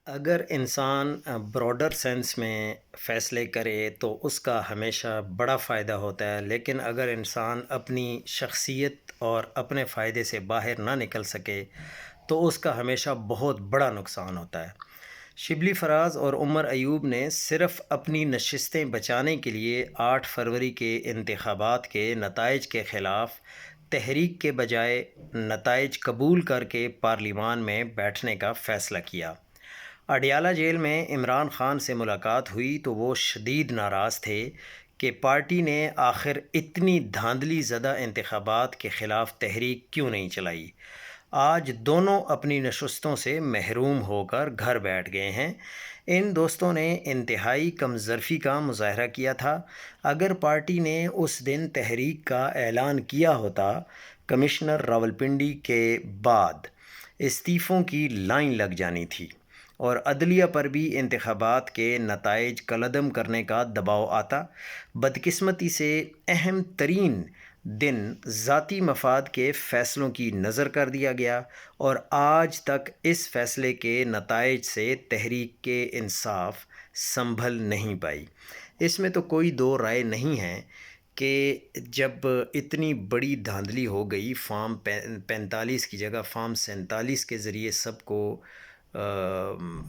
اگر انسان broader sense میں فیصلے کرے تو اس کا ہمیشہ بڑا فائدہ ہوتا ہے، لیکن اگر انسان اپنی شخصیت اور اپنے فائدے سے باہر نہ نکل سکے تو اس کا ہمیشہ بہت بڑا نقصان ہوتا ہے۔ شبلی فراز اور عمر ایوب نے صرف اپنی نشستیں بچانے کے لیے 8 فروری کے انتخابات کے نتائج کے خلاف تحریک کے بجائے نتائج قبول کر کے پارلیمان میں بیٹھنے کا فیصلہ کیا۔ اڈیالہ جیل میں عمران خان سے ملاقات ہوئی تو وہ شدید ناراض تھے کہ پارٹی نے آخر اتنی دھاندلی زدہ انتخابات کے خلاف تحریک کیوں نہیں چلائی۔ آج دونوں اپنی نشستوں سے محروم ہو کر گھر بیٹھ گئے ہیں۔ ان دوستوں نے انتہائی کمظرفی کا مظاہرہ کیا تھا۔ اگر پارٹی نے اس دن تحریک کا اعلان کیا ہوتا، کمشنر راولپنڈی کے بعد استعفوں کی لائن لگ جانی تھی اور عدلیہ پر بھی انتخابات کے نتائج کالعدم کرنے کا دباؤ آتا۔ بدقسمتی سے اہم ترین دن ذاتی مفاد کے فیصلوں کی نظر کر دیا گیا اور آج تک اس فیصلے کے نتائج سے تحریک کے انصاف سنبھل نہیں پائی۔ اس میں تو کوئی دو رائے نہیں ہے کہ جب اتنی بڑی دھاندلی ہو گئی، فارم 45 کی جگہ فارم 47 کے ذریعے سب کو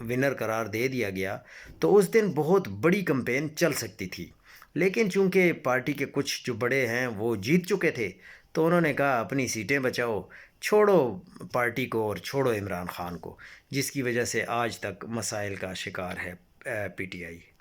ونر قرار دے دیا گیا، تو اس دن بہت بڑی کمپین چل سکتی تھی، لیکن چونکہ پارٹی کے کچھ جو بڑے ہیں وہ جیت چکے تھے تو انہوں نے کہا اپنی سیٹیں بچاؤ، چھوڑو پارٹی کو اور چھوڑو عمران خان کو، جس کی وجہ سے آج تک مسائل کا شکار ہے پی ٹی آئی۔